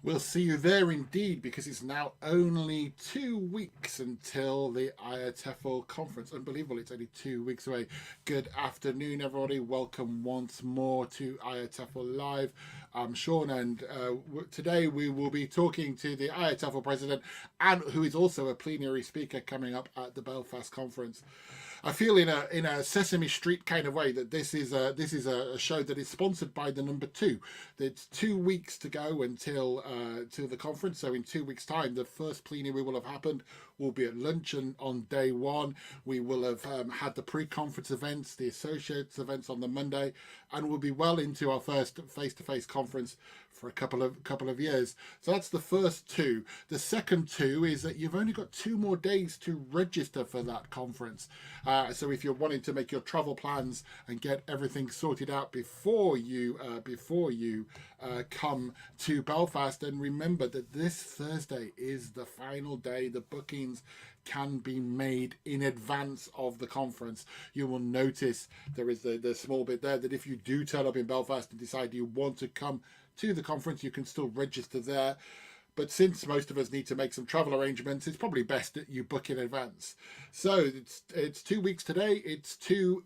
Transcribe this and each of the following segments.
We'll see you there indeed, because it's now only 2 weeks until the IATEFL conference. Unbelievable, it's only 2 weeks away. Good afternoon, everybody. Welcome once more to IATEFL Live. I'm Sean, and today we will be talking to the IATEFL president, and who is also a plenary speaker coming up at the Belfast conference. I feel in a Sesame Street kind of way that this is a show that is sponsored by the number two. It's 2 weeks to go until the conference. So in 2 weeks' time, the first plenary will have happened. We'll be at luncheon on day one. We will have had the pre-conference events, the associates events on the Monday, and we'll be well into our first face-to-face conference for a couple of years. So that's the first two. The second two is that you've only got 2 more days to register for that conference. So if you're wanting to make your travel plans and get everything sorted out before you come to Belfast, then remember that this Thursday is the final day. The bookings can be made in advance of the conference. You will notice there is the small bit there that if you do turn up in Belfast and decide you want to come to the conference, you can still register there. But since most of us need to make some travel arrangements, it's probably best that you book in advance. So it's 2 weeks today. It's 2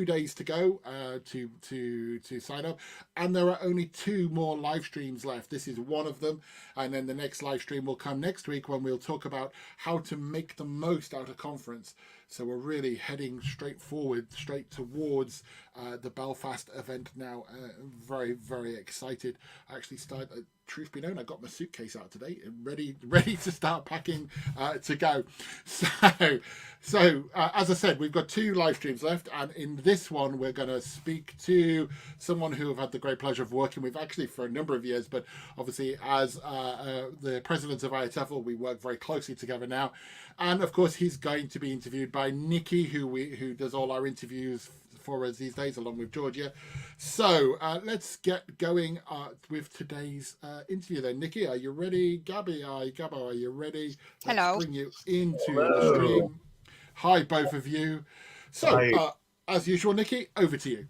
days to go to sign up, and there are only 2 more live streams left. This is one of them, and then the next live stream will come next week when we'll talk about how to make the most out of conference. So we're really heading straight towards the Belfast event now. Very, very excited. I actually started. Truth be known, I got my suitcase out today and ready to start packing to go. So as I said, we've got 2 live streams left, and in this one we're going to speak to someone who I've had the great pleasure of working with actually for a number of years, but obviously as the president of IATEFL, we work very closely together now. And of course, he's going to be interviewed by Nikki, who does all our interviews for us these days, along with Georgia. So let's get going with today's interview then. Nikki, are you ready? Gabo, are you ready? Hello. Let's bring you into the stream. Hi, both of you. So, as usual, Nikki, over to you.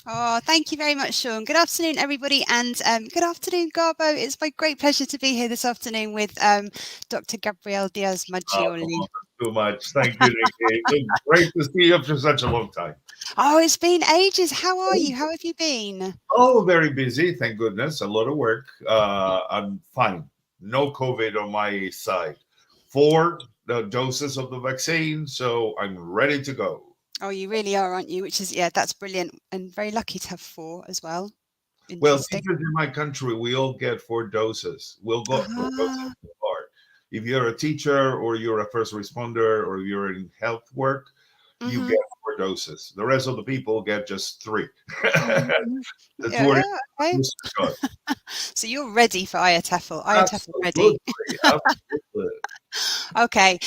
Oh, thank you very much, Sean. Good afternoon, everybody, and good afternoon, Garbo. It's my great pleasure to be here this afternoon with Dr. Gabriel Maggioli. Too much. Thank you, Nikki. Great to see you after such a long time. Oh, it's been ages. How are you? How have you been? Oh, very busy. Thank goodness. A lot of work. I'm fine. No COVID on my side. 4 doses of the vaccine, so I'm ready to go. Oh, you really are, aren't you? Which is, that's brilliant, and very lucky to have 4 as well. Well, teachers in my country, we all get 4 doses. We'll go 4 doses so far. If you're a teacher or you're a first responder or you're in health work, you get 4 doses. The rest of the people get just 3. Okay. So you're ready for IATEFL. IATEFL ready. Absolutely. Okay.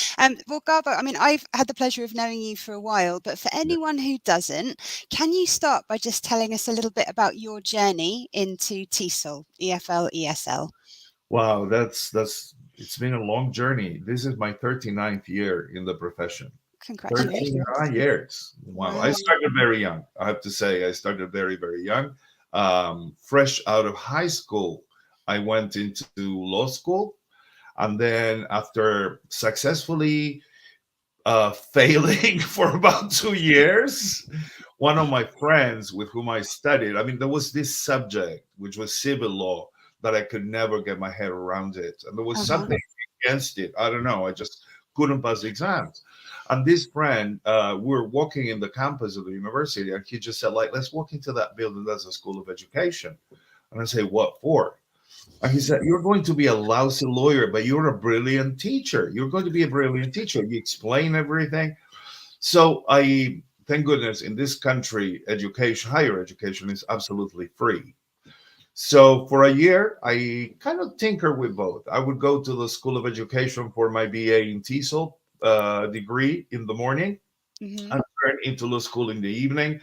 Well, Garbo, I mean, I've had the pleasure of knowing you for a while, but for anyone who doesn't, can you start by just telling us a little bit about your journey into TESOL, EFL, ESL? Wow, it's been a long journey. This is my 39th year in the profession. Congratulations. 39 years. Wow. I started very young. I have to say, I started very, very young. Fresh out of high school, I went into law school. And then after successfully failing for about 2 years, one of my friends with whom I studied, I mean, there was this subject, which was civil law, that I could never get my head around it. And there was something against it. I don't know. I just couldn't pass the exams. And this friend, we were walking in the campus of the university, and he just said, let's walk into that building. That's a school of education. And I say, what for? And he said, you're going to be a lousy lawyer, but you're a brilliant teacher. You're going to be a brilliant teacher. You explain everything. So thank goodness, in this country, higher education is absolutely free. So for a year, I kind of tinker with both. I would go to the School of Education for my BA in TESOL degree in the morning and turn into law school in the evening.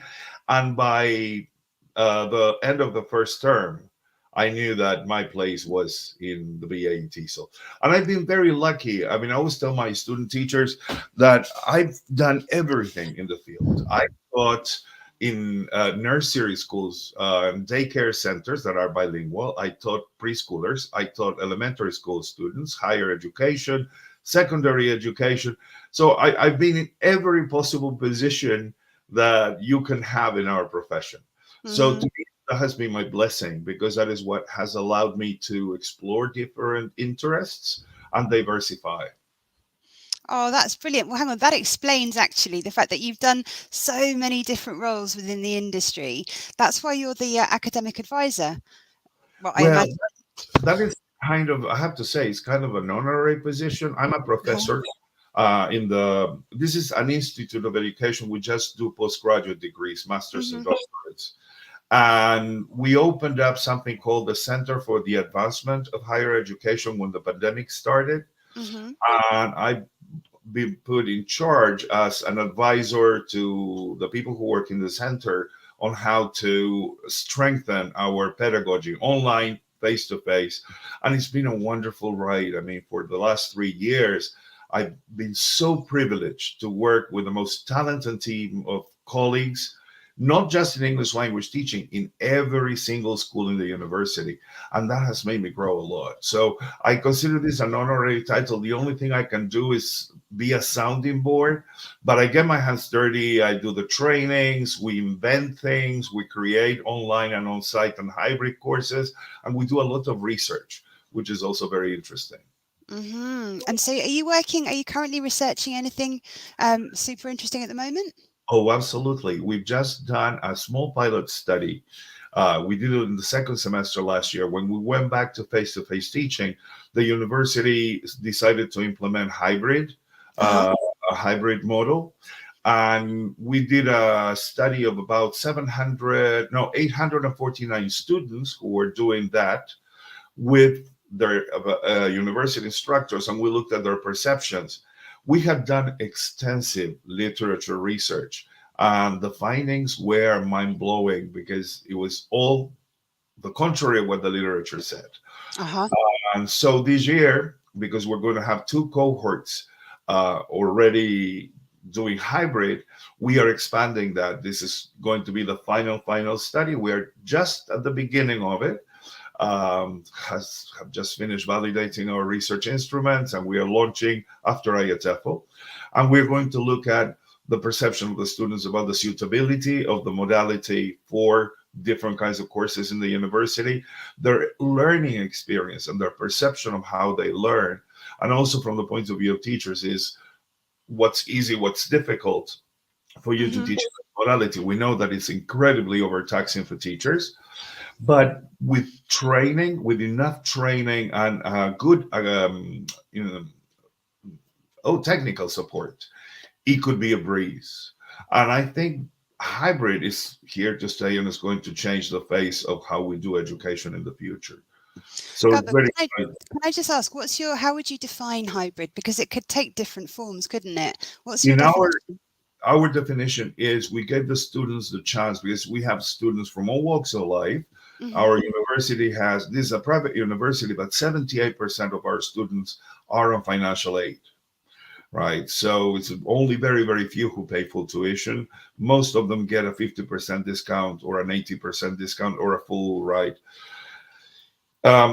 And by the end of the first term, I knew that my place was in the BA in TESOL. And I've been very lucky. I mean, I always tell my student teachers that I've done everything in the field. I taught in nursery schools, daycare centers that are bilingual. I taught preschoolers. I taught elementary school students, higher education, secondary education. So I've been in every possible position that you can have in our profession. So to me, that has been my blessing, because that is what has allowed me to explore different interests and diversify. Oh, that's brilliant. Well, hang on, that explains actually the fact that you've done so many different roles within the industry. That's why you're the academic advisor. Well, I Well, imagine. that is kind of, I have to say, it's kind of an honorary position. I'm a professor this is an institute of education. We just do postgraduate degrees, masters and doctorates. And we opened up something called the Center for the Advancement of Higher Education when the pandemic started. And I've been put in charge as an advisor to the people who work in the center on how to strengthen our pedagogy online, face to face. And it's been a wonderful ride. I mean, for the last 3 years, I've been so privileged to work with the most talented team of colleagues, not just in English language teaching, in every single school in the university. And that has made me grow a lot. So I consider this an honorary title. The only thing I can do is be a sounding board, but I get my hands dirty. I do the trainings, we invent things, we create online and on-site and hybrid courses, and we do a lot of research, which is also very interesting. And so are you currently researching anything super interesting at the moment? Oh, absolutely. We've just done a small pilot study. We did it in the second semester last year. When we went back to face-to-face teaching, the university decided to implement a hybrid model. And we did a study of about 849 students who were doing that with their university instructors, and we looked at their perceptions. We had done extensive literature research, and the findings were mind-blowing, because it was all the contrary of what the literature said. And so this year, because we're going to have 2 cohorts already doing hybrid, we are expanding that. This is going to be the final study. We're just at the beginning of it. Have just finished validating our research instruments, and we are launching after IATEFL. And we're going to look at the perception of the students about the suitability of the modality for different kinds of courses in the university, their learning experience and their perception of how they learn. And also from the point of view of teachers, is what's easy, what's difficult for you to teach the modality. We know that it's incredibly overtaxing for teachers. But with training, with enough training and good technical support, it could be a breeze. And I think hybrid is here to stay, and is going to change the face of how we do education in the future. So Can I just ask, how would you define hybrid? Because it could take different forms, couldn't it? What's your definition? Our definition is we give the students the chance, because we have students from all walks of life. Our university this is a private university, but 78% of our students are on financial aid, right? So it's only very, very few who pay full tuition. Most of them get a 50% discount or an 80% discount or a full ride.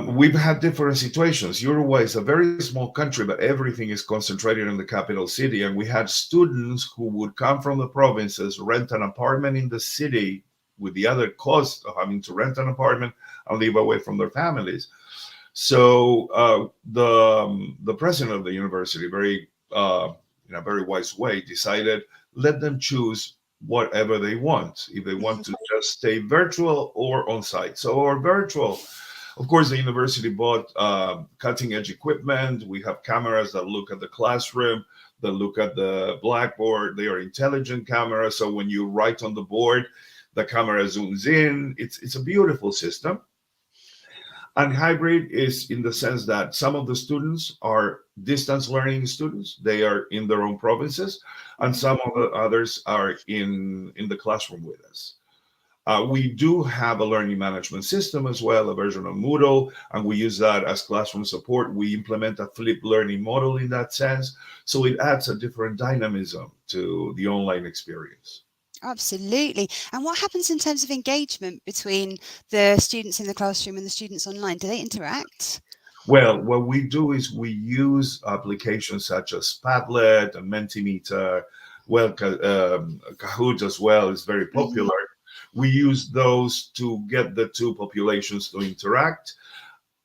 We've had different situations. Uruguay is a very small country, but everything is concentrated in the capital city. And we had students who would come from the provinces, rent an apartment in the city, with the other cost of having to rent an apartment and live away from their families. So the president of the university, in a very wise way, decided, let them choose whatever they want, if they want to just stay virtual or on site. So our virtual, of course, the university bought cutting edge equipment. We have cameras that look at the classroom, that look at the blackboard. They are intelligent cameras. So when you write on the board, the camera zooms in. It's a beautiful system. And hybrid is in the sense that some of the students are distance learning students. They are in their own provinces, and some of the others are in the classroom with us. We do have a learning management system as well, a version of Moodle, and we use that as classroom support. We implement a flipped learning model in that sense. So it adds a different dynamism to the online experience. Absolutely. And what happens in terms of engagement between the students in the classroom and the students online? Do they interact? Well, what we do is we use applications such as Padlet and Mentimeter. Well, Kahoot as well is very Mhm. popular. We use those to get the two populations to interact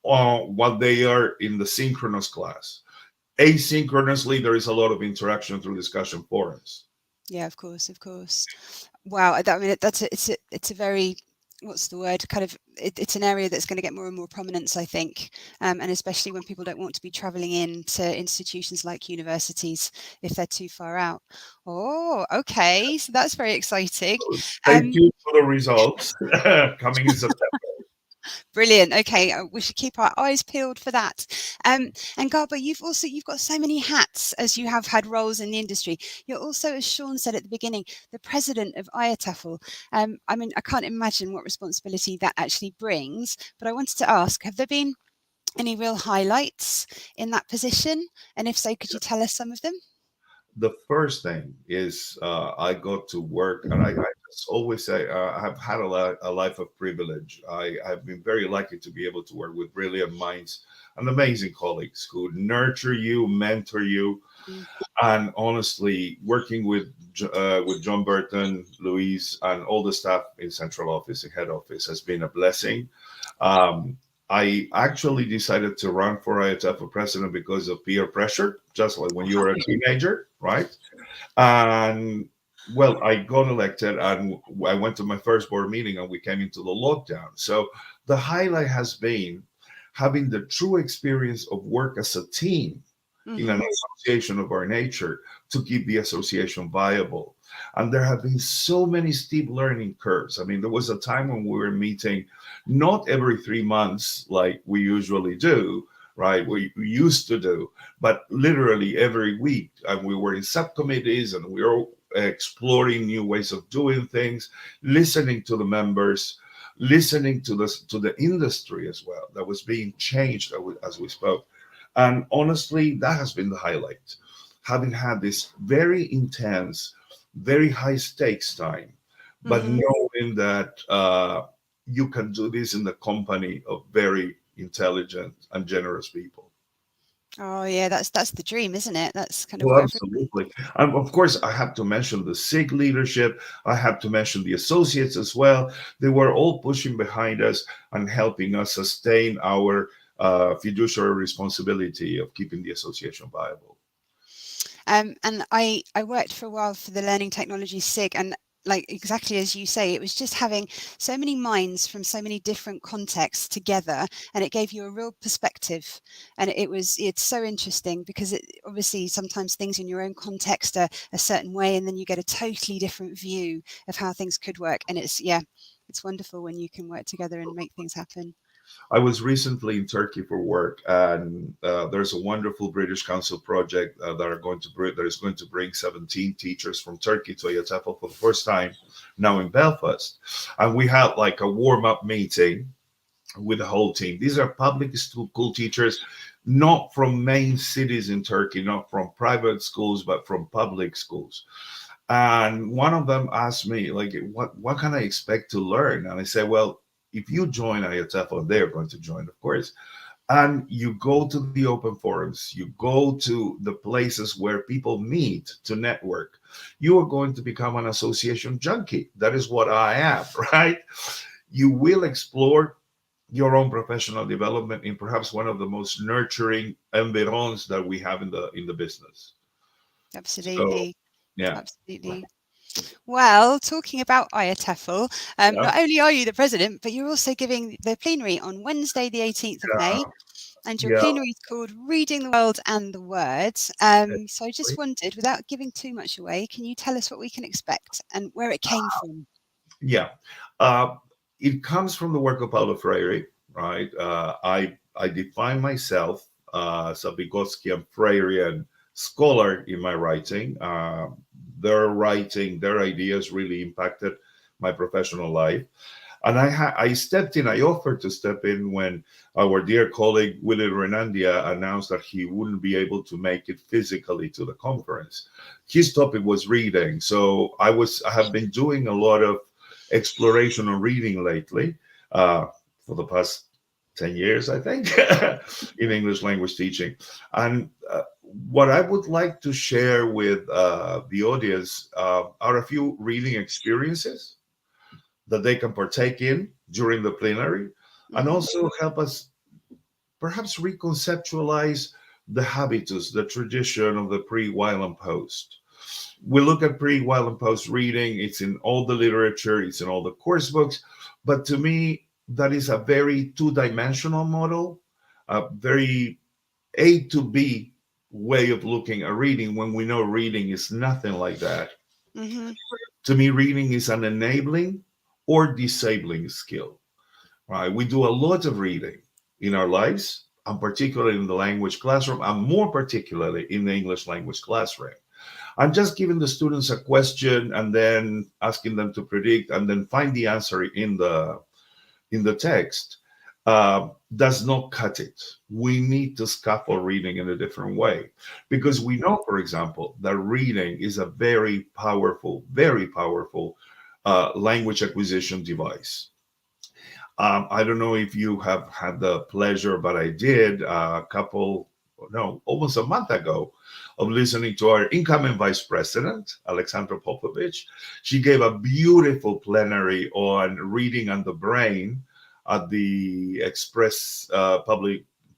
while they are in the synchronous class. Asynchronously, there is a lot of interaction through discussion forums. Yeah, of course, of course. Wow, I mean, it's a very, what's the word? Kind of, it's an area that's going to get more and more prominence, I think, and especially when people don't want to be travelling into institutions like universities if they're too far out. Oh, okay, so that's very exciting. Stay Um, tuned for the results coming in September. Brilliant. Okay, we should keep our eyes peeled for that. And Garba, you've got so many hats as you have had roles in the industry. You're also, as Sean said at the beginning, the president of IATEFL. I mean, I can't imagine what responsibility that actually brings. But I wanted to ask: have there been any real highlights in that position? And if so, could you tell us some of them? The first thing is I got to work, and I just always say I've had a life of privilege. I've been very lucky to be able to work with brilliant minds and amazing colleagues who nurture you, mentor you, Mm. and honestly, working with John Burton, Louise, and all the staff in central office and head office has been a blessing. Um, I actually decided to run for IATEFL president because of peer pressure, just like when you were a teenager, right? And well, I got elected and I went to my first board meeting and we came into the lockdown. So the highlight has been having the true experience of work as a team in an Hmm. association of our nature to keep the association viable. And there have been so many steep learning curves. I mean, there was a time when we were meeting not every 3 months like we usually do, right? We used to do, but literally every week. And we were in subcommittees and we were exploring new ways of doing things, listening to the members, listening to the industry as well that was being changed as we spoke. And honestly, that has been the highlight. Having had this very intense, very high stakes time, but Hmm. knowing that you can do this in the company of very intelligent and generous people. Oh yeah, that's the dream, isn't it? That's kind of Well, what everyone. absolutely. Of course, I have to mention the SIG leadership. I have to mention the associates as well. They were all pushing behind us and helping us sustain our fiduciary responsibility of keeping the association viable. And I worked for a while for the Learning Technology SIG, and like exactly as you say, it was just having so many minds from so many different contexts together, and it gave you a real perspective. And it's so interesting because obviously sometimes things in your own context are a certain way, and then you get a totally different view of how things could work. And it's wonderful when you can work together and make things happen. I was recently in Turkey for work, and there's a wonderful British Council project that is going to bring 17 teachers from Turkey to IATEFL for the first time now in Belfast. And we had like a warm-up meeting with the whole team. These are public school teachers, not from main cities in Turkey, not from private schools, but from public schools. And one of them asked me, like, what can I expect to learn? And I said, well, if you join IATEFL, they're going to join, of course, and you go to the open forums, you go to the places where people meet to network, you are going to become an association junkie. That is what I am, right? You will explore your own professional development in perhaps one of the most nurturing environs that we have in the business. So Absolutely. yeah, Absolutely. Well, talking about IATEFL, yeah, not only are you the president, but you're also giving the plenary on Wednesday, the 18th of May, and your yeah, plenary is called Reading the World and the Words. So I just yeah. wondered, without giving too much away, can you tell us what we can expect and where it came from? Yeah, uh, it comes from the work of Paulo Freire, right? I define myself as a Vygotskian Freirean scholar in my writing. Their writing, their ideas really impacted my professional life. And I stepped in, I offered to step in when our dear colleague Willie Renandia announced that he wouldn't be able to make it physically to the conference. His topic was reading. So I have been doing a lot of exploration on reading lately for the past 10 years, I think, in English language teaching. And what I would like to share with the audience are a few reading experiences that they can partake in during the plenary, and also help us perhaps reconceptualize the habitus, the tradition of the pre-while and post. We look at pre-while and post reading, it's in all the literature, it's in all the course books, but to me, that is a very two-dimensional model, a very A to B way of looking at reading when we know reading is nothing like that. To me, reading is an enabling or disabling skill, right? We do a lot of reading in our lives, and particularly in the language classroom, and more particularly in the English language classroom. I'm just giving the students a question and then asking them to predict and then find the answer in the text does not cut it. We need to scaffold reading in a different way, because we know, for example, that reading is a very powerful language acquisition device. I don't know if you have had the pleasure, but I did almost a month ago, of listening to our incoming vice president, Alexandra Popovich. She gave a beautiful plenary on reading and the brain at the Express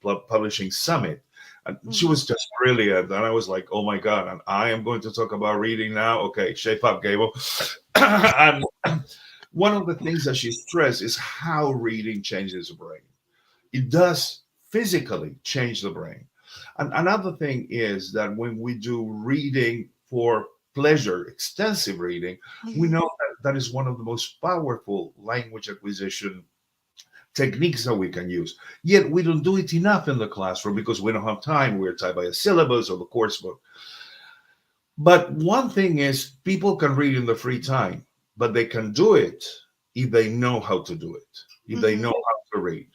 Publishing Summit. And she was just brilliant. And I was like, oh my God, and I am going to talk about reading now. Okay, shape up, Gable. And one of the things that she stressed is how reading changes the brain. It does physically change the brain. And another thing is that when we do reading for pleasure, extensive reading, we know that is one of the most powerful language acquisition techniques that we can use. Yet we don't do it enough in the classroom because we don't have time. We're tied by a syllabus or the course book. But one thing is, people can read in the free time, but they can do it if they know how to do it, if they know how to read.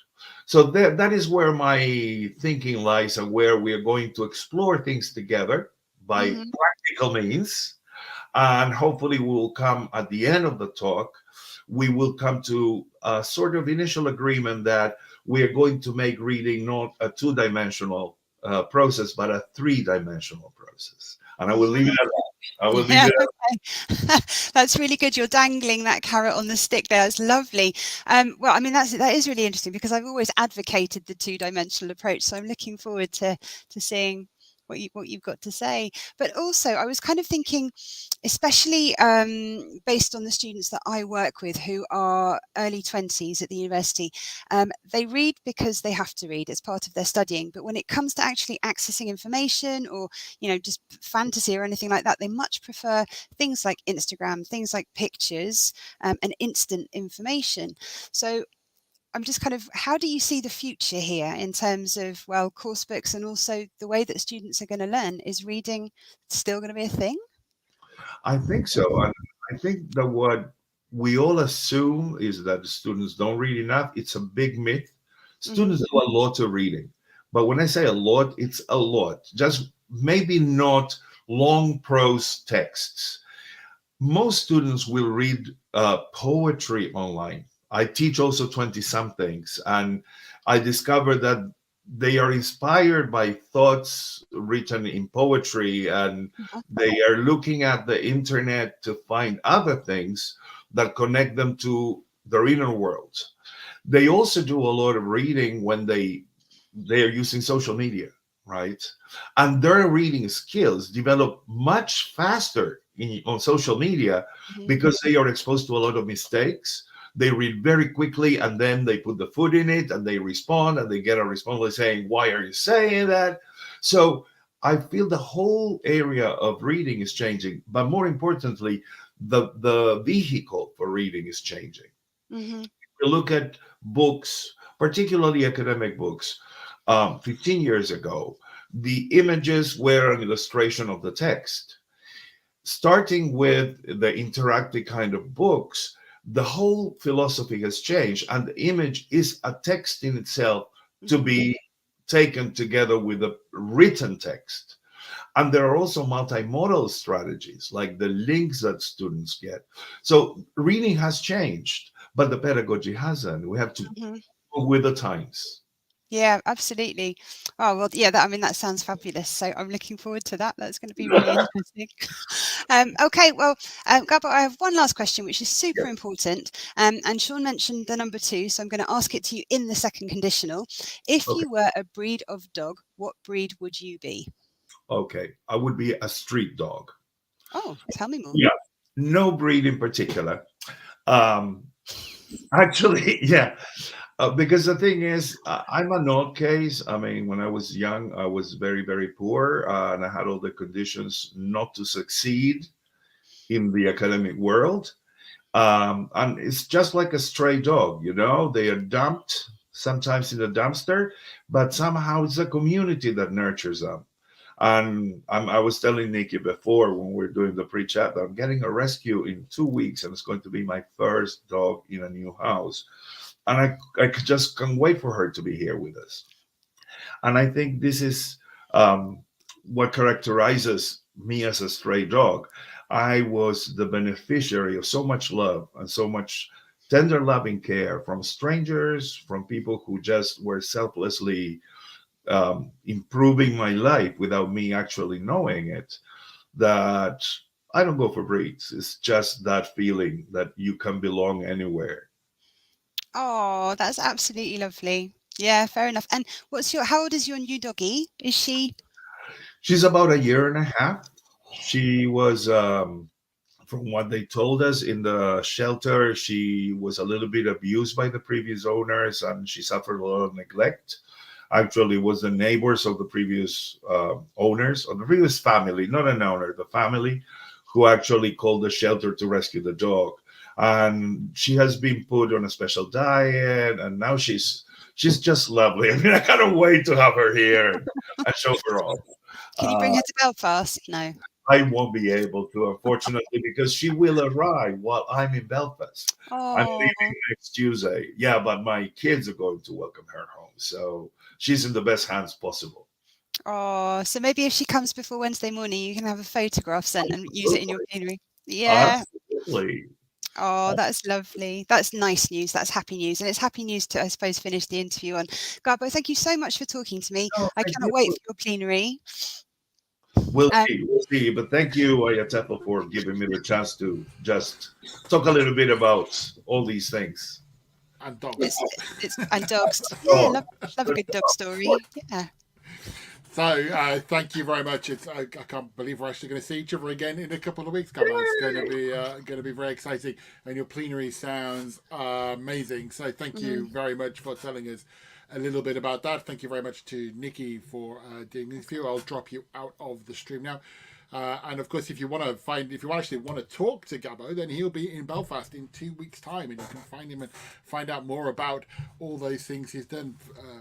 So that is where my thinking lies, and where we are going to explore things together by practical means. And hopefully we will come at the end of the talk, we will come to a sort of initial agreement that we are going to make reading not a two-dimensional process, but a three-dimensional process. And I will leave it at that. Okay. That's really good. You're dangling that carrot on the stick there. It's lovely. Well, I mean, that is really interesting, because I've always advocated the two-dimensional approach. So I'm looking forward to seeing what you've got to say. But also, I was kind of thinking, especially based on the students that I work with who are early 20s at the university, they read because they have to read. It's part of their studying. But when it comes to actually accessing information, or just fantasy or anything like that, they much prefer things like Instagram, things like pictures, and instant information. So I'm just kind of, how do you see the future here in terms of, well, course books, and also the way that students are going to learn? Is reading still going to be a thing? I think so. And I think that what we all assume is that the students don't read enough. It's a big myth. Students do a lot of reading. But when I say a lot, it's a lot. Just maybe not long prose texts. Most students will read poetry online. I teach also 20-somethings, and I discovered that they are inspired by thoughts written in poetry, and they are looking at the internet to find other things that connect them to their inner world. They also do a lot of reading when they are using social media, right? And their reading skills develop much faster on social media because they are exposed to a lot of mistakes. They read very quickly, and then they put the foot in it, and they respond, and they get a response saying, why are you saying that? So I feel the whole area of reading is changing, but more importantly, the vehicle for reading is changing. If you look at books, particularly academic books, 15 years ago, the images were an illustration of the text. Starting with the interactive kind of books, the whole philosophy has changed, and the image is a text in itself to be taken together with a written text. And there are also multimodal strategies like the links that students get. So reading has changed, but the pedagogy hasn't. We have to Mhm. go with the times. Yeah, absolutely. Oh, well, yeah, that sounds fabulous. So I'm looking forward to that. That's going to be really interesting. Okay, well, Gabor, I have one last question, which is super important. And Sean mentioned the number 2, so I'm going to ask it to you in the second conditional. If Okay. you were a breed of dog, what breed would you be? Okay. I would be a street dog. Oh, tell me more. Yeah. No breed in particular. Um, actually, yeah. Because the thing is, I'm an odd case. I mean, when I was young, I was very, very poor, and I had all the conditions not to succeed in the academic world. And it's just like a stray dog, you know, they are dumped sometimes in a dumpster, but somehow it's a community that nurtures them. And I was telling Nikki before when we are doing the pre-chat that I'm getting a rescue in 2 weeks, and it's going to be my first dog in a new house. And I just can't wait for her to be here with us. And I think this is what characterizes me as a stray dog. I was the beneficiary of so much love and so much tender loving care from strangers, from people who just were selflessly improving my life without me actually knowing it, that I don't go for breeds. It's just that feeling that you can belong anywhere. Oh, that's absolutely lovely. Yeah, fair enough. And how old is your new doggy? Is she? She's about a year and a half. She was from what they told us in the shelter, she was a little bit abused by the previous owners and she suffered a lot of neglect. Actually, it was the neighbors of the previous owners, of the previous family, not an owner, the family, who actually called the shelter to rescue the dog. And she has been put on a special diet, and now she's just lovely. I mean, I can't wait to have her here and show her off. Can you bring her to Belfast? No. I won't be able to, unfortunately, because she will arrive while I'm in Belfast. I'm Oh, leaving next Tuesday. Yeah, but my kids are going to welcome her home. So she's in the best hands possible. oh. So maybe if she comes before Wednesday morning, you can have a photograph sent and use it in your plenary. Yeah. Absolutely. Oh, that's lovely. That's nice news. That's happy news. And it's happy news to, I suppose, finish the interview on. Gabo, thank you so much for talking to me. No, I thank cannot wait you. for your plenary. We'll Um, see. We'll see. But thank you, IATEFL, for giving me the chance to just talk a little bit about all these things. And dogs. it's and dogs. Yeah, Oh, love a good dog story. Yeah. So thank you very much. I can't believe we're actually going to see each other again in a couple of weeks. It's going to be very exciting, and your plenary sounds amazing. So thank you very much for telling us a little bit about that. Thank you very much to Nikki for doing this for you. I'll drop you out of the stream now. And of course, if you actually want to talk to Gabo, then he'll be in Belfast in 2 weeks' time, and you can find him and find out more about all those things he's done.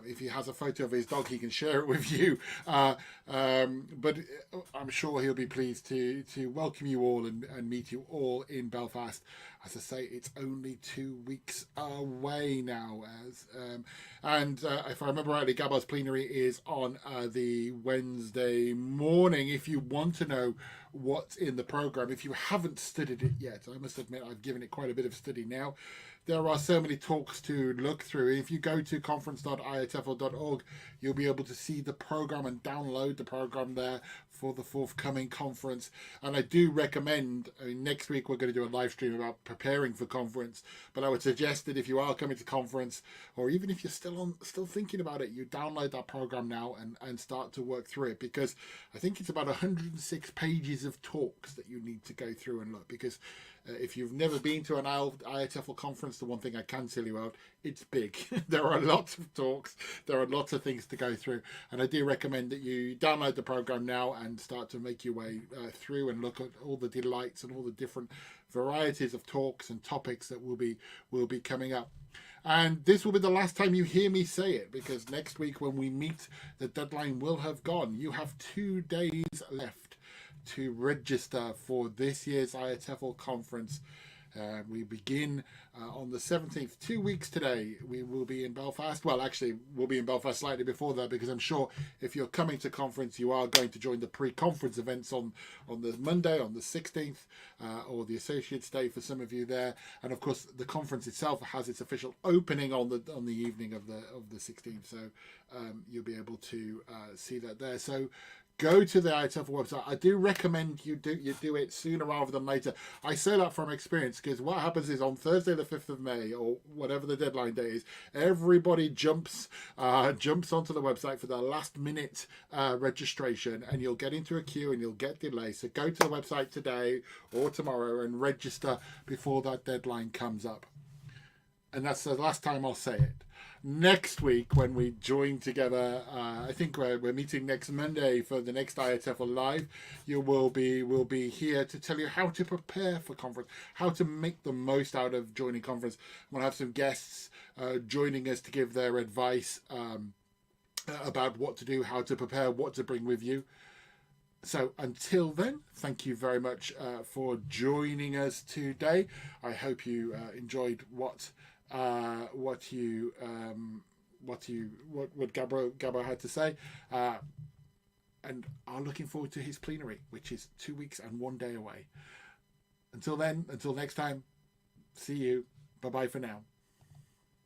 If he has a photo of his dog, he can share it with you. But I'm sure he'll be pleased to welcome you all and meet you all in Belfast. As I say, it's only 2 weeks away now. If I remember rightly, Gabo's plenary is on the Wednesday morning. If you want to know what's in the program, if you haven't studied it yet, I must admit I've given it quite a bit of study now. There are so many talks to look through. If you go to conference.iatefl.org, you'll be able to see the program and download the program there for the forthcoming conference. And I do recommend, next week we're going to do a live stream about preparing for conference, but I would suggest that if you are coming to conference, or even if you're still thinking about it, you download that program now and start to work through it, because I think it's about 106 pages of talks that you need to go through and look, because if you've never been to an IATEFL conference, the one thing I can tell you about, it's big. There are lots of talks. There are lots of things to go through. And I do recommend that you download the program now and start to make your way through and look at all the delights and all the different varieties of talks and topics that will be coming up. And this will be the last time you hear me say it, because next week when we meet, the deadline will have gone. You have 2 days left to register for this year's IATEFL conference. We begin on the 17th, 2 weeks today. We will be in Belfast. Well, actually, we'll be in Belfast slightly before that, because I'm sure if you're coming to conference, you are going to join the pre-conference events on the Monday, on the 16th, or the Associates Day for some of you there. And of course, the conference itself has its official opening on the evening of the 16th. So you'll be able to see that there. So go to the IATEFL website. I do recommend you do it sooner rather than later. I say that from experience, because what happens is on Thursday the 5th of May, or whatever the deadline day is, everybody jumps onto the website for the last minute registration, and you'll get into a queue and you'll get delays. So go to the website today or tomorrow and register before that deadline comes up. And that's the last time I'll say it. Next week, when we join together, I think we're meeting next Monday for the next IATEFL Live. We'll be here to tell you how to prepare for conference, how to make the most out of joining conference. We'll have some guests joining us to give their advice about what to do, how to prepare, what to bring with you. So until then, thank you very much for joining us today. I hope you enjoyed what Gabriel had to say, and are looking forward to his plenary, which is 2 weeks and 1 day away. Until then, until next time, see you. Bye bye for now.